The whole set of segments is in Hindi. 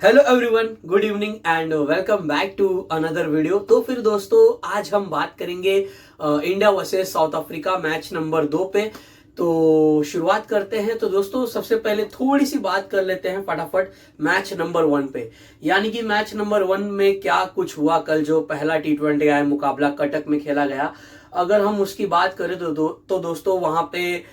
Hello everyone, good evening and welcome back to another video. तो फिर दोस्तों, आज हम बात करेंगे India versus South Africa match number 2 पे। तो शुरुआत करते हैं। तो दोस्तों, सबसे पहले थोड़ी सी बात कर लेते हैं फटाफट मैच नंबर 1 पे। यानी कि मैच नंबर 1 में क्या कुछ हुआ। कल जो पहला T20 आई मुकाबला कटक में खेला गया, अगर हम उसकी बात करें तो दोस्तों वहां पे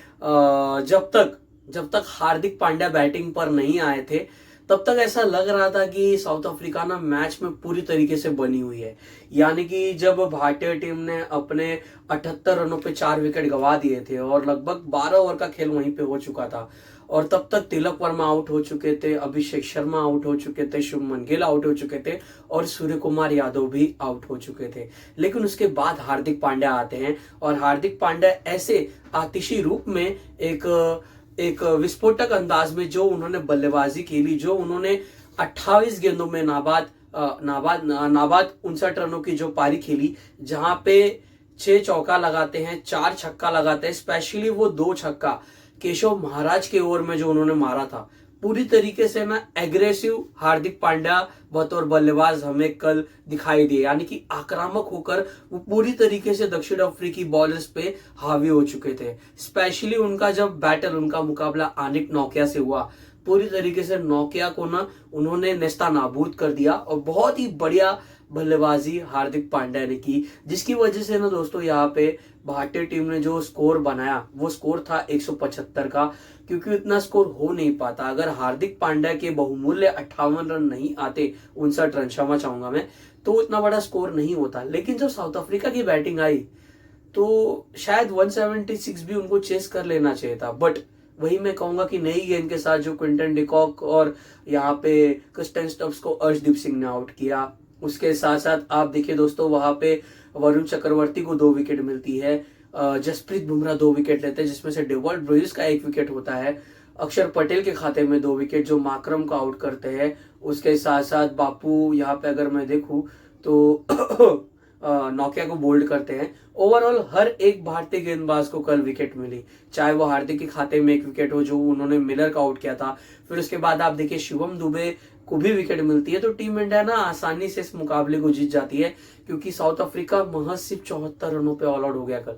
जब तक हार्दिक पांड्या बैटिंग पर नहीं आए थे, तब तक ऐसा लग रहा था कि साउथ अफ्रीका ना मैच में पूरी तरीके से बनी हुई है। यानी कि जब भारतीय टीम ने अपने 78 रनों पे 4 विकेट गंवा दिए थे और लगभग 12 ओवर का खेल वहीं पे हो चुका था, और तब तक तिलक वर्मा आउट हो चुके थे, अभिषेक शर्मा आउट हो चुके थे, शुभमन गिल आउट हो चुके थे और सूर्य कुमार यादव भी आउट हो चुके थे। लेकिन उसके बाद हार्दिक पांड्या आते हैं और हार्दिक पांड्या ऐसे आतिशी रूप में एक एक विस्फोटक अंदाज में जो उन्होंने बल्लेबाजी खेली, जो उन्होंने 28 गेंदों में नाबाद 59 रनों की जो पारी खेली, जहां पे 6 चौका लगाते हैं, 4 छक्का लगाते हैं। स्पेशली वो 2 छक्का केशव महाराज के ओवर में जो उन्होंने मारा था, पूरी तरीके से ना एग्रेसिव हार्दिक पांड्या बतौर बल्लेबाज हमें कल दिखाई दिए। यानी कि आक्रामक होकर वो पूरी तरीके से दक्षिण अफ्रीकी बॉलर्स पे हावी हो चुके थे। स्पेशली उनका जब उनका मुकाबला आनिक नौकिया से हुआ, पूरी तरीके से नौकिया को ना उन्होंने नेस्ता नाबूद कर दिया और बहुत ही बढ़िया बल्लेबाजी हार्दिक पांड्या ने की, जिसकी वजह से ना दोस्तों यहाँ पे भारतीय टीम ने जो स्कोर बनाया वो स्कोर था 175 का। क्योंकि इतना स्कोर हो नहीं पाता अगर हार्दिक पांड्या के बहुमूल्य 58 रन नहीं आते, 59 रन क्षमा चाहूंगा मैं, तो इतना बड़ा स्कोर नहीं होता। लेकिन जब साउथ अफ्रीका की बैटिंग आई तो शायद 176 भी उनको चेस कर लेना चाहिए था। बट वही मैं कहूंगा कि नई गेंद के साथ जो क्विंटन डिकॉक और यहाँ पे क्रिस्टन स्टब्स को अर्शदीप सिंह ने आउट किया, उसके साथ साथ आप देखिए दोस्तों, वहां पे वरुण चक्रवर्ती को 2 विकेट मिलती है, जसप्रीत बुमराह 2 विकेट लेते हैं, जिसमें से डेवॉल्ट ब्रुइस का 1 विकेट होता है, अक्षर पटेल के खाते में 2 विकेट जो माकरम को आउट करते हैं। उसके साथ साथ बापू यहाँ पे अगर मैं देखूं तो नौकिया को बोल्ड करते हैं। ओवरऑल हर एक भारतीय गेंदबाज को कल विकेट मिली, चाहे वो हार्दिक के खाते में 1 विकेट हो जो उन्होंने मिलर का आउट किया था। फिर उसके बाद आप देखिए शिवम दुबे को भी विकेट मिलती है। तो टीम इंडिया ना आसानी से इस मुकाबले को जीत जाती है, क्योंकि साउथ अफ्रीका महज सिर्फ 74 रनों पे ऑल आउट हो गया कल,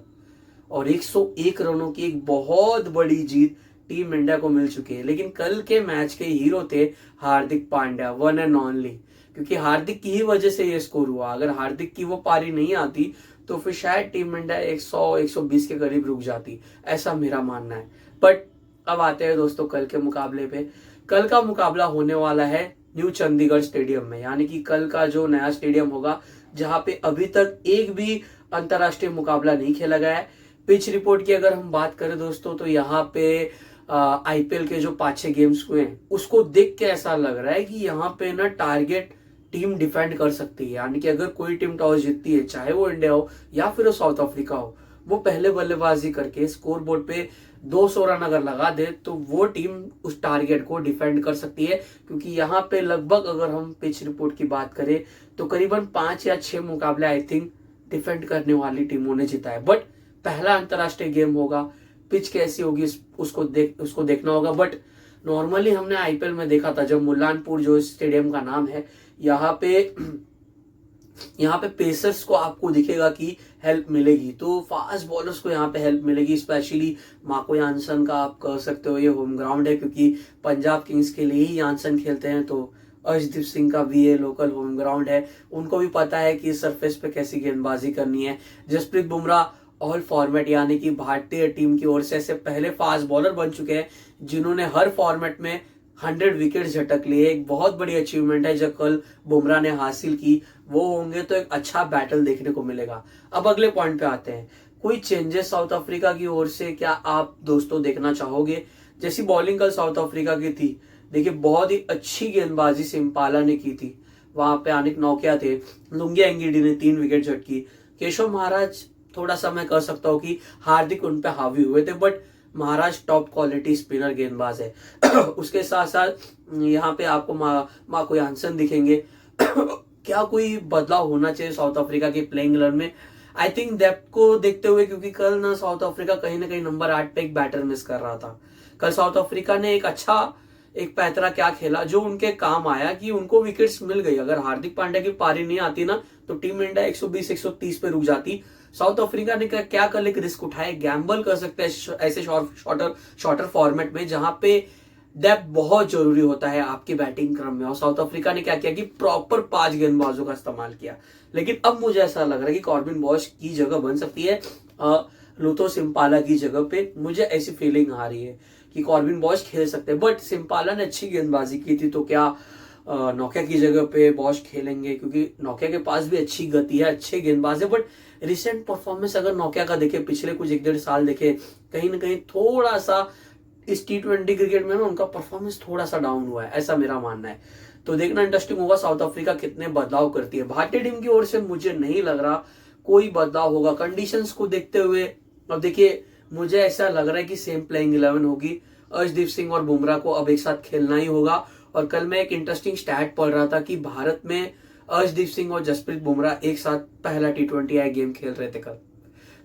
और 101 रनों की एक बहुत बड़ी जीत टीम इंडिया को मिल चुकी है। लेकिन कल के मैच के हीरो थे Hardik Pandya, one and only, क्योंकि हार्दिक की ही वजह से ये स्कोर हुआ। अगर हार्दिक की वो पारी नहीं आती तो फिर शायद टीम इंडिया 100-120 के करीब रुक जाती, ऐसा मेरा मानना है। बट अब आते हैं दोस्तों कल के मुकाबले पे। कल का मुकाबला होने वाला है न्यू चंडीगढ़ स्टेडियम में, यानी कि कल का जो नया स्टेडियम होगा, जहां पे अभी तक एक भी अंतरराष्ट्रीय मुकाबला नहीं खेला गया है। पिच रिपोर्ट की अगर हम बात करें दोस्तों, तो यहाँ पे आईपीएल के जो 5-6 गेम्स हुए हैं उसको देख के ऐसा लग रहा है कि यहाँ पे ना टारगेट टीम डिफेंड कर सकती है। यानी कि अगर कोई टीम टॉस जीतती है, चाहे वो इंडिया हो या फिर वो साउथ अफ्रीका हो, वो पहले बल्लेबाजी करके स्कोर बोर्ड पे 200 रन अगर लगा दे तो वो टीम उस टारगेट को डिफेंड कर सकती है। क्योंकि यहाँ पे लगभग अगर हम पिच रिपोर्ट की बात करें तो करीबन 5 या 6 मुकाबले आई थिंक डिफेंड करने वाली टीमों ने जीता है। बट पहला अंतरराष्ट्रीय गेम होगा, पिच कैसी होगी उसको देखना होगा। बट नॉर्मली हमने आईपीएल में देखा था, जब मुल्लानपुर जो स्टेडियम का नाम है, यहाँ पे पेसर्स को आपको दिखेगा कि हेल्प मिलेगी, तो फास्ट बॉलर्स को यहाँ पे हेल्प मिलेगी। स्पेशली माको यानसन का आप कह सकते हो ये होम ग्राउंड है, क्योंकि पंजाब किंग्स के लिए ही यानसन खेलते हैं। तो अर्शदीप सिंह का भी ये लोकल होम ग्राउंड है, उनको भी पता है कि सरफेस पे कैसी गेंदबाजी करनी है। जसप्रीत बुमराह ऑल फॉर्मेट यानी कि भारतीय टीम की ओर से ऐसे पहले फास्ट बॉलर बन चुके हैं जिन्होंने हर फॉर्मेट में 100 विकेट झटक लिए। एक बहुत बड़ी अचीवमेंट है जो कल बुमराह ने हासिल की। वो होंगे तो एक अच्छा बैटल देखने को मिलेगा। अब अगले पॉइंट पे आते हैं, कोई चेंजेस साउथ अफ्रीका की ओर से क्या आप दोस्तों देखना चाहोगे? जैसी बॉलिंग कल साउथ अफ्रीका की थी, देखिए बहुत ही अच्छी गेंदबाजी सिम्पाला ने की थी। वहां पे आनिक नौकिया थे, लुंगिया एंगिडी ने 3 विकेट झटकी, केशव महाराज थोड़ा सा मैं कह सकता हूँ कि हार्दिक उन पे हावी हुए थे। But Maharaj top quality spinner गेंदबाज है। उसके साथ साथ यहाँ पे आपको माको यानसन दिखेंगे। क्या कोई बदलाव होना चाहिए साउथ अफ्रीका के प्लेइंग 11 में? आई थिंक डेप्थ को देखते हुए, क्योंकि कल ना साउथ अफ्रीका कहीं ना कहीं नंबर 8 पे एक बैटर मिस कर रहा था। कल साउथ अफ्रीका ने एक पैतरा क्या खेला जो उनके काम आया कि उनको विकेट्स मिल गई। अगर हार्दिक पांड्या की पारी नहीं आती ना तो टीम इंडिया 120-130 पे रुक जाती। साउथ अफ्रीका ने क्या कल एक रिस्क उठाए, गैम्बल कर सकते हैं ऐसे शॉर्टर फॉर्मेट में जहां पे डेप्थ बहुत जरूरी होता है आपकी बैटिंग क्रम में। और साउथ अफ्रीका ने क्या किया कि प्रॉपर 5 गेंदबाजों का इस्तेमाल किया। लेकिन अब मुझे ऐसा लग रहा है कि कॉर्बिन बॉश की जगह बन सकती है लुतो सिम्पाला की जगह पे। मुझे ऐसी फीलिंग आ रही है कि कॉर्बिन बॉश खेल सकते हैं। बट सिम्पाला ने अच्छी गेंदबाजी की थी तो क्या नोकिया की जगह पे बॉश खेलेंगे? क्योंकि नोकिया के पास भी अच्छी गति है, अच्छे गेंदबाज है। बट रिसेंट परफॉर्मेंस अगर नोकिया का देखे, पिछले कुछ 1-1.5 साल देखे, कहीं ना कहीं थोड़ा सा इस T20 क्रिकेट में ना उनका परफॉर्मेंस थोड़ा सा डाउन हुआ है, ऐसा मेरा मानना है। तो देखना इंटरेस्टिंग होगा साउथ अफ्रीका कितने बदलाव करती है। भारतीय टीम की ओर से मुझे नहीं लग रहा कोई बदलाव होगा कंडीशंस को देखते हुए। अब देखिए मुझे ऐसा लग रहा है कि सेम प्लेइंग 11 होगी। अर्शदीप सिंह और बुमराह को अब एक साथ खेलना ही होगा। और कल मैं एक इंटरेस्टिंग स्टैट पढ़ रहा था कि भारत में अर्शदीप सिंह और जसप्रीत बुमराह एक साथ पहला T20 गेम खेल रहे थे कल।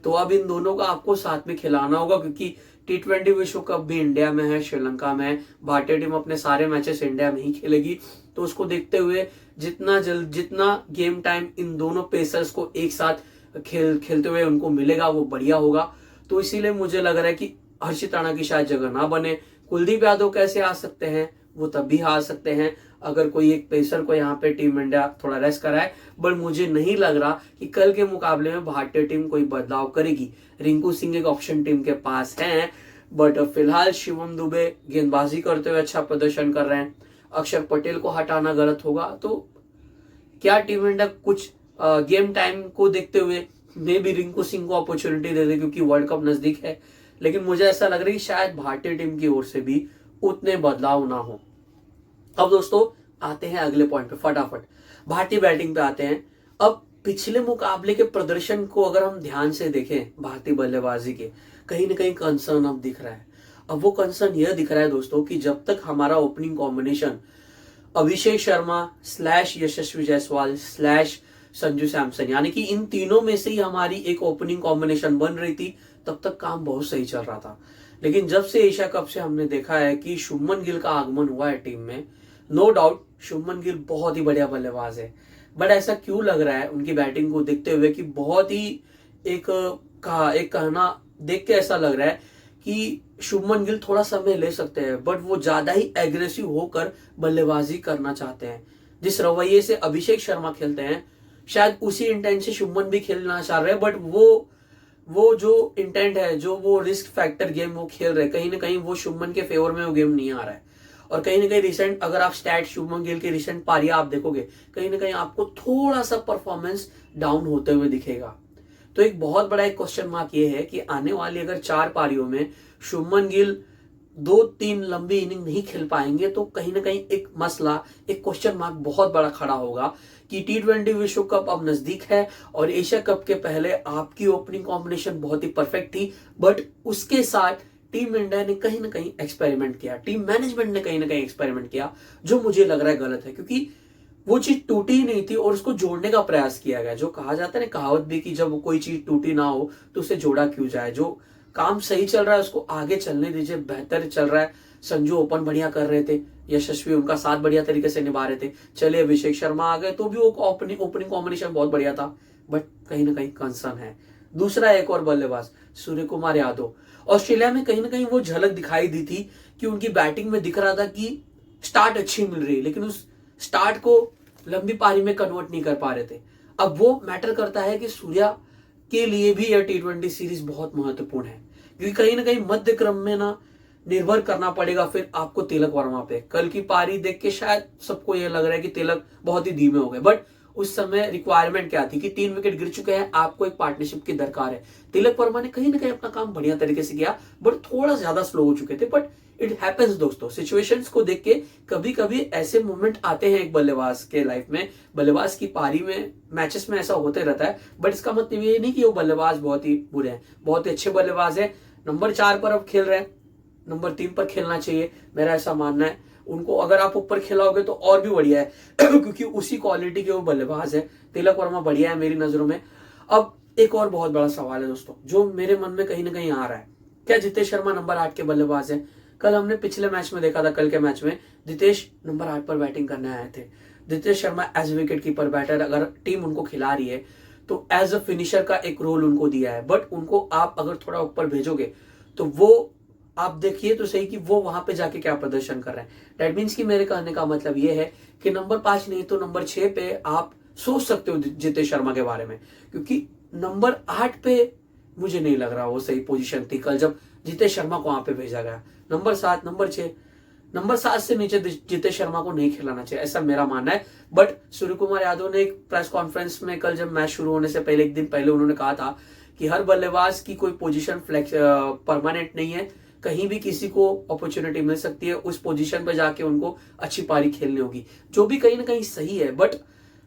तो अब इन दोनों का आपको साथ में खिलाना होगा क्योंकि T20 विश्व कप भी इंडिया में है, श्रीलंका में है। भारतीय टीम अपने सारे मैचेस इंडिया में ही खेलेगी। तो उसको देखते हुए जितना गेम टाइम इन दोनों पेसर्स को एक साथ खेलते हुए उनको मिलेगा वो बढ़िया होगा। तो इसीलिए मुझे लग रहा है कि हर्षित राणा की शायद जगह ना बने। कुलदीप यादव कैसे आ सकते हैं? वो तब भी आ सकते हैं अगर कोई एक पेसर को यहाँ पे टीम इंडिया थोड़ा रेस्ट कराए। बट मुझे नहीं लग रहा कि कल के मुकाबले में भारतीय टीम कोई बदलाव करेगी। रिंकू सिंह एक ऑप्शन टीम के पास है। बट फिलहाल शिवम दुबे गेंदबाजी करते हुए अच्छा प्रदर्शन कर रहे हैं। अक्षर पटेल को हटाना गलत होगा। तो क्या टीम इंडिया कुछ गेम टाइम को देखते हुए मे भी रिंकू सिंह को अपॉर्चुनिटी दे दे क्योंकि वर्ल्ड कप नजदीक है। लेकिन मुझे ऐसा लग रहा है कि शायद भारतीय टीम की ओर से भी उतने बदलाव ना हो। अब दोस्तों आते हैं अगले पॉइंट पे फटाफट, भारतीय बैटिंग पे आते हैं। अब पिछले मुकाबले के प्रदर्शन को अगर हम ध्यान से देखें भारतीय बल्लेबाजी के, कहीं ना कहीं कंसर्न अब दिख रहा है। अब वो कंसर्न यह दिख रहा है दोस्तों कि जब तक हमारा ओपनिंग कॉम्बिनेशन अभिषेक शर्मा / यशस्वी जायसवाल / संजू सैमसन यानी कि इन तीनों में से ही हमारी एक ओपनिंग कॉम्बिनेशन बन रही थी, तब तक काम बहुत सही चल रहा था। लेकिन जब से एशिया कप से हमने देखा है कि शुभमन गिल का आगमन हुआ है टीम में, नो डाउट शुभमन गिल बहुत ही बढ़िया बल्लेबाज है। बट ऐसा क्यों लग रहा है उनकी बैटिंग को देखते हुए कि बहुत ही एक कहना देख के ऐसा लग रहा है कि शुभमन गिल थोड़ा समय ले सकते हैं बट वो ज्यादा ही एग्रेसिव होकर बल्लेबाजी करना चाहते हैं। जिस रवैये से अभिषेक शर्मा खेलते हैं शायद उसी इंटेंट से शुभमन भी खेलना चाह रहे हैं। बट वो जो इंटेंट है, जो वो रिस्क फैक्टर गेम वो खेल रहे हैं, कहीं ना कहीं वो शुभमन के फेवर में वो गेम नहीं आ रहा है। और कहीं ना कहीं रिसेंट अगर आप स्टैट शुभमन गिल की रिसेंट पारियां आप देखोगे, कहीं ना कहीं आपको थोड़ा सा परफॉर्मेंस डाउन होते हुए दिखेगा। तो एक बहुत बड़ा एक क्वेश्चन मार्क ये है कि आने वाली अगर 4 पारियों में शुभमन गिल 2-3 लंबी इनिंग नहीं खेल पाएंगे तो कहीं ना कहीं एक मसला, एक क्वेश्चन मार्क बहुत बड़ा खड़ा होगा कि T20 विश्व कप अब नजदीक है और एशिया कप के पहले आपकी ओपनिंग कॉम्बिनेशन बहुत ही परफेक्ट थी। बट उसके साथ टीम इंडिया ने कहीं ना कहीं एक्सपेरिमेंट किया, टीम मैनेजमेंट ने कहीं ना कहीं एक्सपेरिमेंट किया, जो मुझे लग रहा है गलत है। क्योंकि वो चीज टूटी ही नहीं थी और उसको जोड़ने का प्रयास किया गया। जो कहा जाता है ना, कहावत भी कि जब कोई चीज टूटी ना हो तो उसे जोड़ा क्यों जाए। जो काम सही चल रहा है उसको आगे चलने दीजिए, बेहतर चल रहा है। संजू ओपन बढ़िया कर रहे थे, यशस्वी उनका साथ बढ़िया तरीके से निभा रहे थे। चलिए अभिषेक शर्मा आ गए तो भी वो ओपनिंग कॉम्बिनेशन बहुत बढ़िया था। बट कहीं ना कहीं कंसर्न है। दूसरा एक और बल्लेबाज सूर्य कुमार यादव, ऑस्ट्रेलिया में कहीं ना कहीं वो झलक दिखाई दी थी कि उनकी बैटिंग में दिख रहा था कि स्टार्ट अच्छी मिल रही है, लेकिन उस स्टार्ट को लंबी पारी में कन्वर्ट नहीं कर पा रहे थे। अब वो मैटर करता है कि सूर्या के लिए भी यह T20 सीरीज बहुत महत्वपूर्ण है क्योंकि कहीं ना कहीं मध्य क्रम में ना निर्भर करना पड़ेगा फिर आपको तिलक वर्मा पे। कल की पारी देख के शायद सबको यह लग रहा है कि तिलक बहुत ही धीमे हो गए, बट उस समय रिक्वायरमेंट क्या थी कि 3 विकेट गिर चुके हैं, आपको एक पार्टनरशिप की दरकार है। तिलक वर्मा ने कहीं ना कहीं अपना काम बढ़िया तरीके से किया बट थोड़ा ज्यादा स्लो हो चुके थे। बट इट हैपेंस दोस्तों, सिचुएशंस को देख के कभी कभी ऐसे मोमेंट आते हैं एक बल्लेबाज के लाइफ में, बल्लेबाज की पारी में, मैचेस में ऐसा होते रहता है। बट इसका मतलब ये नहीं कि वो बल्लेबाज बहुत ही बुरे हैं, बहुत ही अच्छे बल्लेबाज है। नंबर 4 पर अब खेल रहे हैं, नंबर 3 पर खेलना चाहिए, मेरा ऐसा मानना है। उनको अगर आप ऊपर खिलाओगे तो और भी बढ़िया है क्योंकि उसी क्वालिटी के वो बल्लेबाज है। तिलक वर्मा बढ़िया है मेरी नजरों में। अब एक और बहुत बड़ा सवाल है दोस्तों जो मेरे मन में कहीं ना कहीं आ रहा है, क्या जितेश शर्मा नंबर 8 के बल्लेबाज है? कल हमने पिछले मैच में देखा था, कल के मैच में जितेश नंबर 8 पर बैटिंग करने आए थे। Jitesh Sharma as wicket keeper batter, अगर टीम उनको खिला रही है तो एज अ फिनिशर का एक रोल उनको दिया है, बट उनको आप अगर थोड़ा ऊपर भेजोगे तो वो आप देखिए तो सही कि वो वहां पे जाके क्या प्रदर्शन कर रहे हैं। डेट मीन्स कि मेरे कहने का मतलब ये है कि नंबर 5 नहीं तो नंबर 6 पे आप सोच सकते हो जितेश शर्मा के बारे में, क्योंकि नंबर 8 पे मुझे नहीं लग रहा वो सही पोजीशन थी कल जब जितेश शर्मा को वहां पे भेजा गया। नंबर 7, नंबर 6, नंबर 7 से नीचे जितेश शर्मा को नहीं खिलाना चाहिए, ऐसा मेरा मानना है। बट सूर्य कुमार यादव ने एक प्रेस कॉन्फ्रेंस में कल जब मैच शुरू होने से पहले, एक दिन पहले, उन्होंने कहा था कि हर बल्लेबाज की कोई पोजीशन फ्लेक्स परमानेंट नहीं है, कहीं भी किसी को अपॉर्चुनिटी मिल सकती है, उस पोजीशन पर जाके उनको अच्छी पारी खेलनी होगी, जो भी कहीं ना कहीं सही है। बट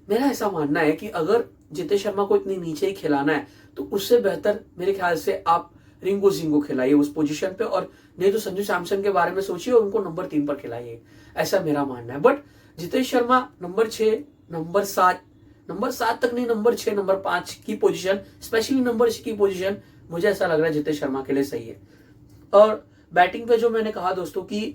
मेरा ऐसा मानना है कि अगर जितेश शर्मा को इतनी नीचे ही खिलाना है तो उससे बेहतर मेरे ख्याल से आप रिंकू सिंह को खिलाइए उस पोजीशन पे, और नहीं तो संजू सैमसन के बारे में सोचिए और उनको नंबर 3 पर खिलाइए, ऐसा मेरा मानना है। But Jitesh Sharma number 6, number 7 तक नहीं, नंबर 6, नंबर 5 की पोजीशन, स्पेशली नंबर 6 की पोजीशन मुझे ऐसा लग रहा है जितेश शर्मा के लिए सही है। और बैटिंग पे जो मैंने कहा दोस्तों कि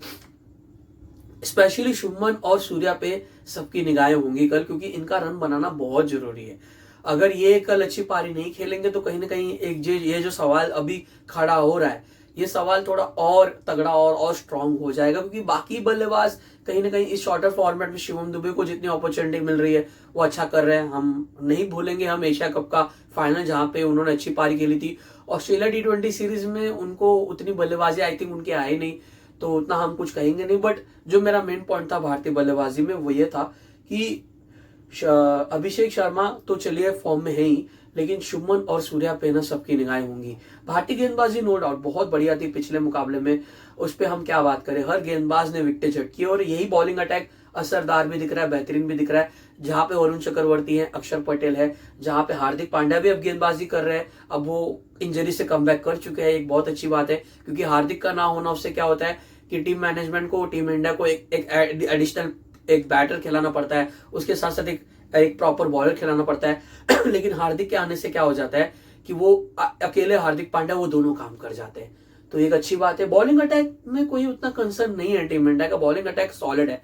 स्पेशली शुभमन और सूर्या पे सबकी निगाहें होंगी कल, क्योंकि इनका रन बनाना बहुत जरूरी है। अगर ये कल अच्छी पारी नहीं खेलेंगे तो कहीं ना कहीं एक ये जो सवाल अभी खड़ा हो रहा है, ये सवाल थोड़ा और तगड़ा और स्ट्रांग हो जाएगा, क्योंकि बाकी बल्लेबाज कहीं ना कहीं इस शॉर्टर फॉर्मेट में शिवम दुबे को जितनी अपॉर्चुनिटी मिल रही है वो अच्छा कर रहे हैं। हम नहीं भूलेंगे हम एशिया कप का फाइनल जहां पे उन्होंने अच्छी पारी खेली थी। ऑस्ट्रेलिया T20 सीरीज में उनको उतनी बल्लेबाजी आई थिंक उनके आई नहीं, तो उतना हम कुछ कहेंगे नहीं। बट जो मेरा मेन पॉइंट था भारतीय बल्लेबाजी में वो ये था कि अभिषेक शर्मा तो चलिए फॉर्म में है ही, लेकिन शुभमन और सूर्या पे ना सबकी निगाहें होंगी। भारतीय गेंदबाजी नो डाउट बहुत बढ़िया थी पिछले मुकाबले में, उस पर हम क्या बात करें, हर गेंदबाज ने विकेटें झटकी और यही बॉलिंग अटैक असरदार भी दिख रहा है, बेहतरीन भी दिख रहा है। जहां पे वरुण चक्रवर्ती है, अक्षर पटेल है, जहां पे हार्दिक पांड्या भी अब गेंदबाजी कर रहे हैं, अब वो इंजरी से कम बैक कर चुके हैं, एक बहुत अच्छी बात है। क्योंकि हार्दिक का ना होना उससे क्या होता है कि टीम मैनेजमेंट को, टीम इंडिया को एक एडिशनल एक बैटर खिलाना पड़ता है, उसके साथ साथ एक प्रॉपर बॉलर खिलाना पड़ता है। लेकिन हार्दिक के आने से क्या हो जाता है कि वो अकेले हार्दिक पांड्या वो दोनों काम कर जाते हैं, तो एक अच्छी बात है। बॉलिंग अटैक में कोई उतना कंसर्न नहीं है, टीम इंडिया का बॉलिंग अटैक सॉलिड है।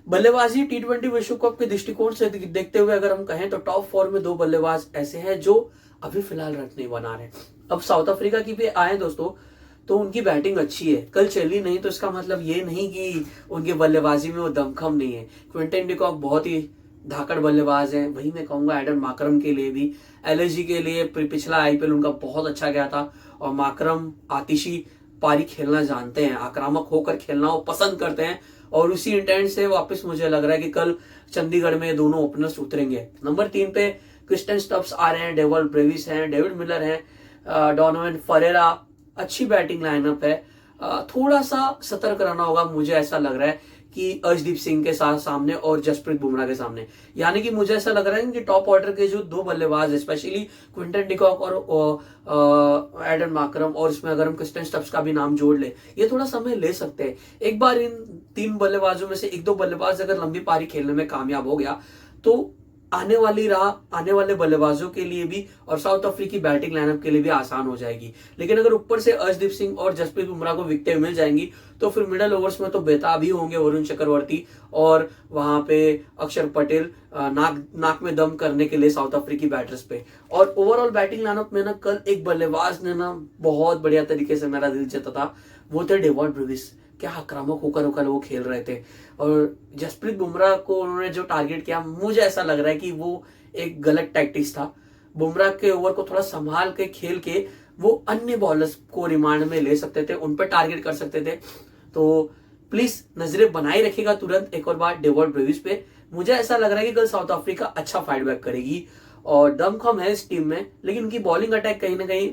बल्लेबाजी T20 विश्व कप के दृष्टिकोण से देखते हुए अगर हम कहें तो टॉप 4 में 2 बल्लेबाज ऐसे हैं जो अभी फिलहाल रन नहीं बना रहे। अब साउथ अफ्रीका की भी आए दोस्तों, तो उनकी बैटिंग अच्छी है, कल चली नहीं तो इसका मतलब ये नहीं कि उनकी बल्लेबाजी में वो दमखम नहीं है। क्विंटन डिकॉक बहुत ही धाकड़ बल्लेबाज है, वही मैं कहूंगा एडन माकरम के लिए भी। LSG के लिए पिछला IPL उनका बहुत अच्छा गया था, और माकरम आतिशी पारी खेलना जानते हैं, आक्रामक होकर खेलना वो पसंद करते हैं, और उसी इंटेंट से वापस मुझे लग रहा है कि कल चंडीगढ़ में दोनों ओपनर्स उतरेंगे। नंबर 3 पे क्रिस्टन स्टब्स आ रहे हैं, डेवल ब्रेविस हैं, डेविड मिलर हैं, डोनोवन फरेरा, अच्छी बैटिंग लाइनअप है। थोड़ा सा सतर्क रहना होगा मुझे ऐसा लग रहा है कि अर्शदीप सिंह के साथ सामने और जसप्रीत बुमराह के सामने, यानी कि मुझे ऐसा लग रहा है कि टॉप ऑर्डर के जो 2 बल्लेबाज है, स्पेशली क्विंटन डिकॉक और एडन माकरम, और इसमें अगर हम क्रिस्टन स्टब्स का भी नाम जोड़ ले, ये थोड़ा समय ले सकते हैं। एक बार इन 3 बल्लेबाजों में से 1-2 बल्लेबाज अगर लंबी पारी खेलने में कामयाब हो गया तो आने वाले बल्लेबाजों के लिए भी और साउथ अफ्रीकी बैटिंग लाइनअप के लिए भी आसान हो जाएगी। लेकिन अगर ऊपर से अर्शदीप सिंह और जसप्रीत बुमराह को विकेटें मिल जाएंगी तो फिर मिडल ओवर्स में तो बेताब ही होंगे वरुण चक्रवर्ती और वहां पे अक्षर पटेल नाक में दम करने के लिए साउथ अफ्रीकी बैटर्स पे। और ओवरऑल बैटिंग लाइनअप में ना कल एक बल्लेबाज ने ना बहुत बढ़िया तरीके से मेरा दिल जीता था, वो थे डेवॉल्ट ब्रेविस। क्या आक्रामक होकर वो खेल रहे थे, और जसप्रीत बुमराह को उन्होंने जो टारगेट किया, मुझे ऐसा लग रहा है कि वो एक गलत टैक्टिक्स था। बुमराह के ओवर को थोड़ा संभाल के खेल के वो अन्य बॉलर्स को रिमांड में ले सकते थे, उन पर टारगेट कर सकते थे। तो प्लीज नजरें बनाई रखिएगा तुरंत एक और बार डेवॉल्ट ब्रेविस पे। मुझे ऐसा लग रहा है कि कल साउथ अफ्रीका अच्छा फाइट बैक करेगी और दमखम है इस टीम में, लेकिन उनकी बॉलिंग अटैक कहीं ना कहीं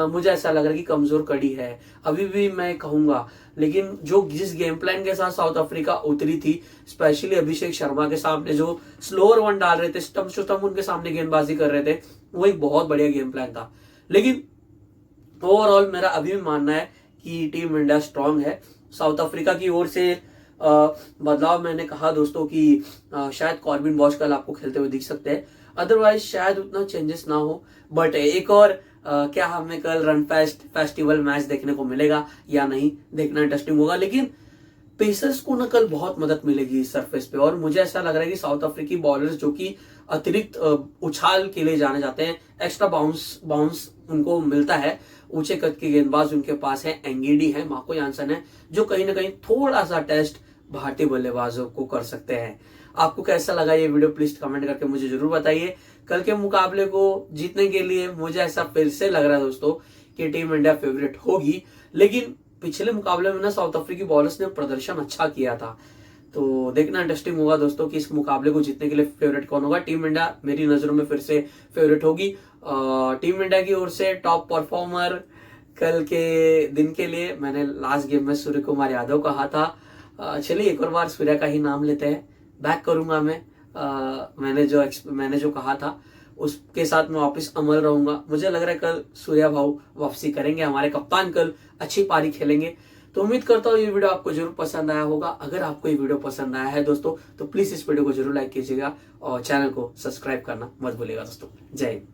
मुझे ऐसा लग रहा है कि कमजोर कड़ी है अभी भी मैं कहूंगा। लेकिन जिस गेम प्लान के साथ साउथ अफ्रीका उतरी थी, स्पेशली अभिषेक शर्मा के सामने जो स्लोअर वन डाल रहे थे, स्टम्प उनके सामने गेंदबाजी कर रहे थे, वो एक बहुत बढ़िया गेम प्लान था। लेकिन ओवरऑल मेरा अभी भी मानना है कि टीम इंडिया स्ट्रांग है। साउथ अफ्रीका की ओर से बदलाव मैंने कहा दोस्तों कि शायद कॉर्बिन बॉश कल आपको खेलते हुए दिख सकते हैं, अदरवाइज शायद उतना चेंजेस ना हो। बट एक और क्या हमें कल रन फेस्टिवल मैच देखने को मिलेगा या नहीं, देखना इंटरेस्टिंग होगा। लेकिन पेसर्स को ना कल बहुत मदद मिलेगी इस सरफेस पे, और मुझे ऐसा लग रहा है कि साउथ अफ्रीकी बॉलर्स जो कि अतिरिक्त उछाल के लिए जाने जाते हैं, एक्स्ट्रा बाउंस उनको मिलता है, ऊंचे कद के गेंदबाज उनके पास है, एंगीडी है, मार्को यानसन है, जो कहीं ना कहीं थोड़ा सा टेस्ट भारतीय बल्लेबाजों को कर सकते हैं। आपको कैसा लगा ये वीडियो, प्लीज कमेंट करके मुझे जरूर बताइए। कल के मुकाबले को जीतने के लिए मुझे ऐसा फिर से लग रहा है दोस्तों कि टीम इंडिया फेवरेट होगी, लेकिन पिछले मुकाबले में ना साउथ अफ्रीकी बॉलर्स ने प्रदर्शन अच्छा किया था, तो देखना इंटरेस्टिंग होगा दोस्तों कि इस मुकाबले को जीतने के लिए फेवरेट कौन होगा। टीम इंडिया मेरी नजरों में फिर से फेवरेट होगी। टीम इंडिया की ओर से टॉप परफॉर्मर कल के दिन के लिए मैंने लास्ट गेम में सूर्य कुमार यादव कहा था। चलिए एक और बार सूर्या का ही नाम लेते हैं, बैक करूंगा मैं। मैंने जो कहा था उसके साथ मैं वापस अमल रहूंगा। मुझे लग रहा है कल सूर्या भाऊ वापसी करेंगे, हमारे कप्तान कल अच्छी पारी खेलेंगे। तो उम्मीद करता हूँ ये वीडियो आपको जरूर पसंद आया होगा। अगर आपको ये वीडियो पसंद आया है दोस्तों तो प्लीज इस वीडियो को जरूर लाइक कीजिएगा और चैनल को सब्सक्राइब करना मत भूलिएगा दोस्तों। जय हिंद।